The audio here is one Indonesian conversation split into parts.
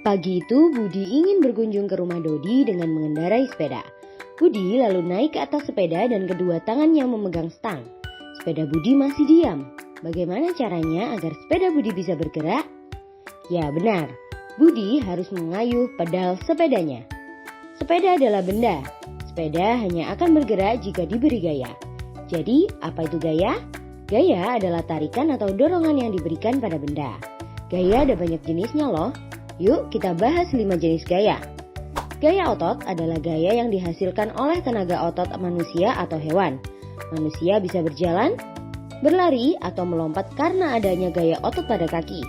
Pagi itu Budi ingin berkunjung ke rumah Dodi dengan mengendarai sepeda. Budi lalu naik ke atas sepeda dan kedua tangannya memegang stang. Sepeda Budi masih diam. Bagaimana caranya agar sepeda Budi bisa bergerak? Ya benar, Budi harus mengayuh pedal sepedanya. Sepeda adalah benda. Sepeda hanya akan bergerak jika diberi gaya. Jadi apa itu gaya? Gaya adalah tarikan atau dorongan yang diberikan pada benda. Gaya ada banyak jenisnya loh. Yuk kita bahas 5 jenis gaya. Gaya otot adalah gaya yang dihasilkan oleh tenaga otot manusia atau hewan. Manusia bisa berjalan, berlari, atau melompat karena adanya gaya otot pada kaki.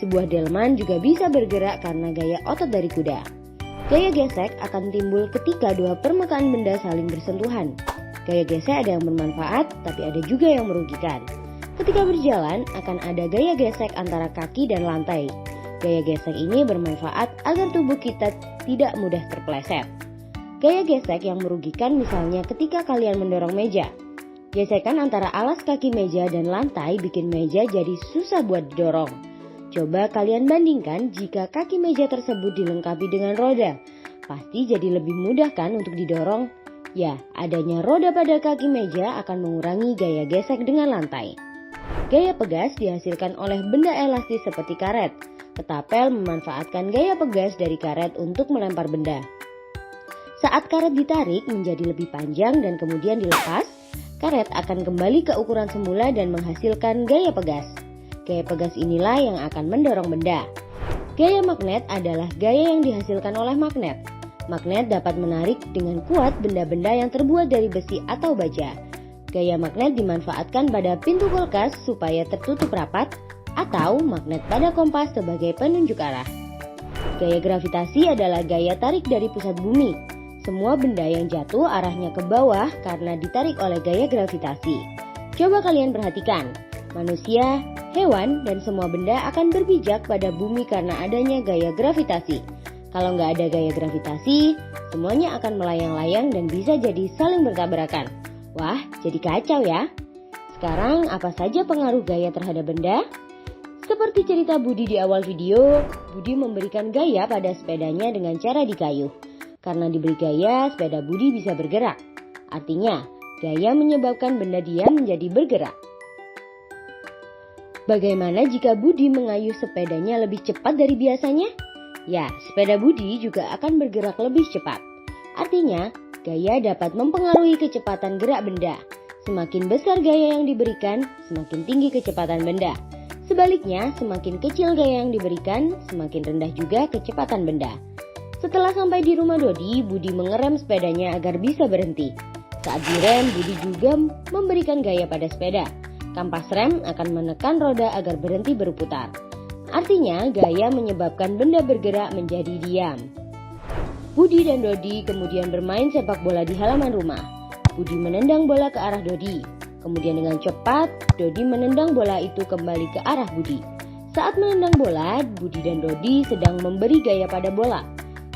Sebuah delman juga bisa bergerak karena gaya otot dari kuda. Gaya gesek akan timbul ketika dua permukaan benda saling bersentuhan. Gaya gesek ada yang bermanfaat, tapi ada juga yang merugikan. Ketika berjalan akan ada gaya gesek antara kaki dan lantai. Gaya gesek ini bermanfaat agar tubuh kita tidak mudah terpeleset. Gaya gesek yang merugikan misalnya ketika kalian mendorong meja. Gesekan antara alas kaki meja dan lantai bikin meja jadi susah buat didorong. Coba kalian bandingkan jika kaki meja tersebut dilengkapi dengan roda. Pasti jadi lebih mudah kan untuk didorong? Ya, adanya roda pada kaki meja akan mengurangi gaya gesek dengan lantai. Gaya pegas dihasilkan oleh benda elastis seperti karet. Ketapel memanfaatkan gaya pegas dari karet untuk melempar benda. Saat karet ditarik menjadi lebih panjang dan kemudian dilepas, karet akan kembali ke ukuran semula dan menghasilkan gaya pegas. Gaya pegas inilah yang akan mendorong benda. Gaya magnet adalah gaya yang dihasilkan oleh magnet. Magnet dapat menarik dengan kuat benda-benda yang terbuat dari besi atau baja. Gaya magnet dimanfaatkan pada pintu kulkas supaya tertutup rapat, atau magnet pada kompas sebagai penunjuk arah. Gaya gravitasi adalah gaya tarik dari pusat bumi. Semua benda yang jatuh arahnya ke bawah karena ditarik oleh gaya gravitasi. Coba kalian perhatikan, manusia, hewan, dan semua benda akan berpijak pada bumi karena adanya gaya gravitasi. Kalau nggak ada gaya gravitasi, semuanya akan melayang-layang dan bisa jadi saling bertabrakan. Wah, jadi kacau ya. Sekarang apa saja pengaruh gaya terhadap benda? Seperti cerita Budi di awal video, Budi memberikan gaya pada sepedanya dengan cara dikayuh. Karena diberi gaya, sepeda Budi bisa bergerak. Artinya, gaya menyebabkan benda diam menjadi bergerak. Bagaimana jika Budi mengayuh sepedanya lebih cepat dari biasanya? Ya, sepeda Budi juga akan bergerak lebih cepat. Artinya, gaya dapat mempengaruhi kecepatan gerak benda. Semakin besar gaya yang diberikan, semakin tinggi kecepatan benda. Sebaliknya, semakin kecil gaya yang diberikan, semakin rendah juga kecepatan benda. Setelah sampai di rumah Dodi, Budi mengerem sepedanya agar bisa berhenti. Saat direm, Budi juga memberikan gaya pada sepeda. Kampas rem akan menekan roda agar berhenti berputar. Artinya, gaya menyebabkan benda bergerak menjadi diam. Budi dan Dodi kemudian bermain sepak bola di halaman rumah. Budi menendang bola ke arah Dodi. Kemudian dengan cepat, Dodi menendang bola itu kembali ke arah Budi. Saat menendang bola, Budi dan Dodi sedang memberi gaya pada bola.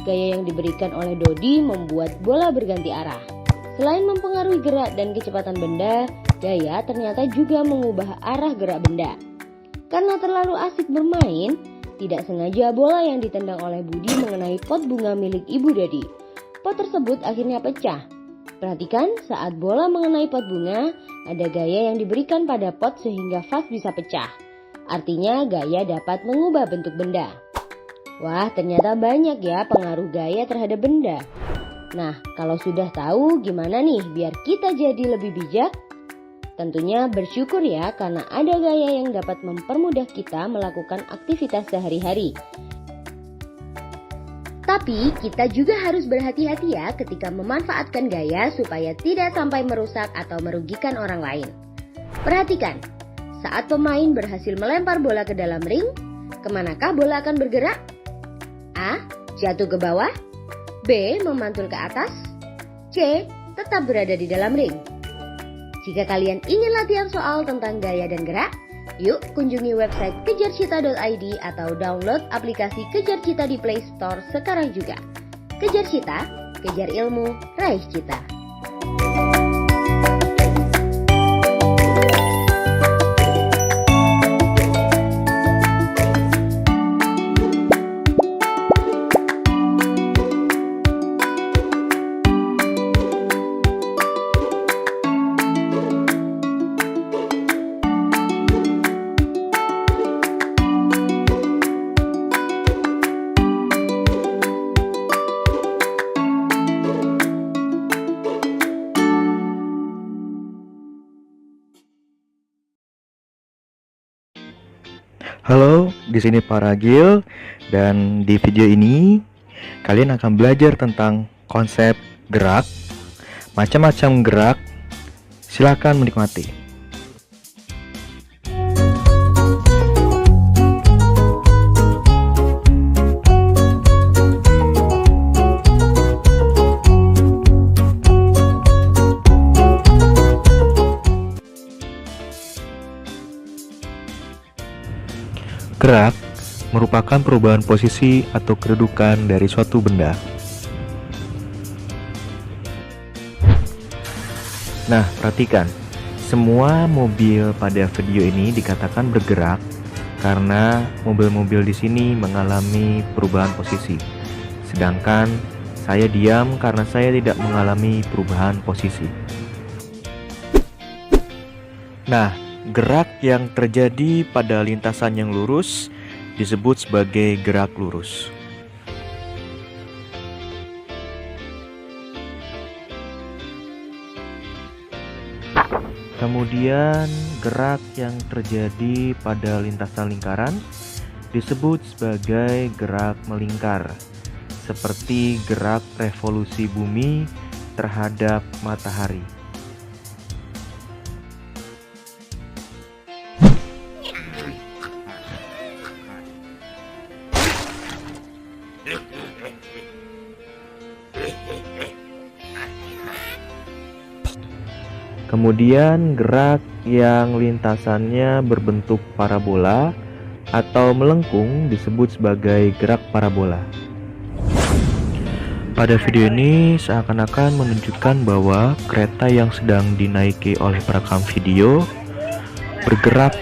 Gaya yang diberikan oleh Dodi membuat bola berganti arah. Selain mempengaruhi gerak dan kecepatan benda, gaya ternyata juga mengubah arah gerak benda. Karena terlalu asik bermain, tidak sengaja bola yang ditendang oleh Budi mengenai pot bunga milik Ibu Dodi. Pot tersebut akhirnya pecah. Perhatikan, saat bola mengenai pot bunga, ada gaya yang diberikan pada pot sehingga vas bisa pecah. Artinya gaya dapat mengubah bentuk benda. Wah, ternyata banyak ya pengaruh gaya terhadap benda. Nah, kalau sudah tahu gimana nih biar kita jadi lebih bijak? Tentunya bersyukur ya karena ada gaya yang dapat mempermudah kita melakukan aktivitas sehari-hari. Tapi kita juga harus berhati-hati ya ketika memanfaatkan gaya supaya tidak sampai merusak atau merugikan orang lain. Perhatikan, saat pemain berhasil melempar bola ke dalam ring, kemanakah bola akan bergerak? A. Jatuh ke bawah. B. Memantul ke atas. C. Tetap berada di dalam ring. Jika kalian ingin latihan soal tentang gaya dan gerak, yuk kunjungi website kejarcita.id atau download aplikasi Kejar Cita di Play Store sekarang juga. Kejar Cita, kejar ilmu, raih cita. Halo, di sini Pak Ragil, dan di video ini kalian akan belajar tentang konsep gerak, macam-macam gerak. Silakan menikmati. Gerak merupakan perubahan posisi atau kedudukan dari suatu benda. Nah, perhatikan, semua mobil pada video ini dikatakan bergerak karena mobil-mobil di sini mengalami perubahan posisi. Sedangkan saya diam karena saya tidak mengalami perubahan posisi. Nah, gerak yang terjadi pada lintasan yang lurus disebut sebagai gerak lurus. Kemudian gerak yang terjadi pada lintasan lingkaran disebut sebagai gerak melingkar, seperti gerak revolusi bumi terhadap matahari. Kemudian gerak yang lintasannya berbentuk parabola atau melengkung disebut sebagai gerak parabola. Pada video ini seakan-akan menunjukkan bahwa kereta yang sedang dinaiki oleh perekam video bergerak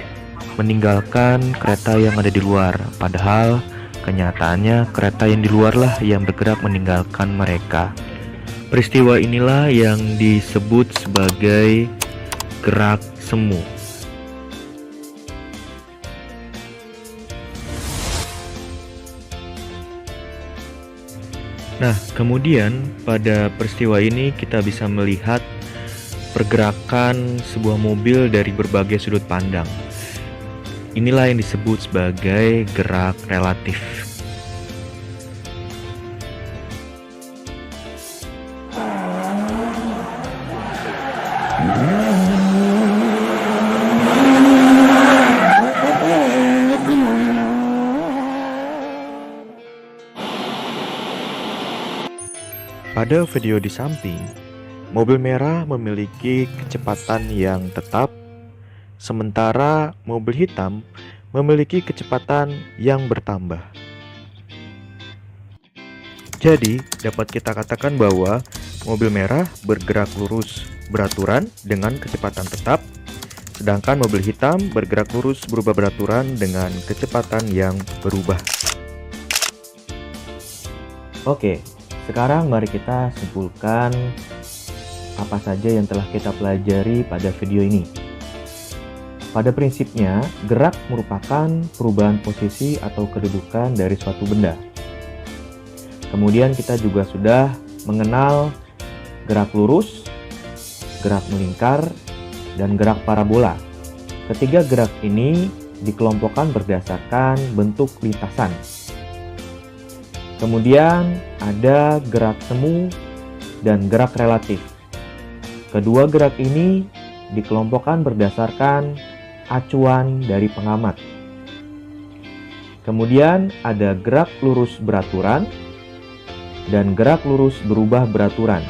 meninggalkan kereta yang ada di luar, padahal kenyataannya kereta yang di luarlah yang bergerak meninggalkan mereka. Peristiwa inilah yang disebut sebagai gerak semu. Nah, kemudian pada peristiwa ini kita bisa melihat pergerakan sebuah mobil dari berbagai sudut pandang. Inilah yang disebut sebagai gerak relatif. Pada video di samping, mobil merah memiliki kecepatan yang tetap, sementara mobil hitam memiliki kecepatan yang bertambah. Jadi, dapat kita katakan bahwa mobil merah bergerak lurus beraturan dengan kecepatan tetap, sedangkan mobil hitam bergerak lurus berubah beraturan dengan kecepatan yang berubah. Oke. Sekarang mari kita simpulkan apa saja yang telah kita pelajari pada video ini. Pada prinsipnya, gerak merupakan perubahan posisi atau kedudukan dari suatu benda. Kemudian kita juga sudah mengenal gerak lurus, gerak melingkar, dan gerak parabola. Ketiga gerak ini dikelompokkan berdasarkan bentuk lintasan. Kemudian ada gerak semu dan gerak relatif. Kedua gerak ini dikelompokkan berdasarkan acuan dari pengamat. Kemudian ada gerak lurus beraturan dan gerak lurus berubah beraturan.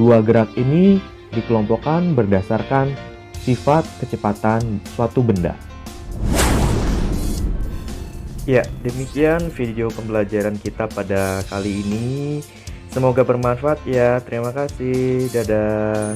Dua gerak ini dikelompokkan berdasarkan sifat kecepatan suatu benda. Ya, demikian video pembelajaran kita pada kali ini. Semoga bermanfaat ya. Terima kasih. Dadah.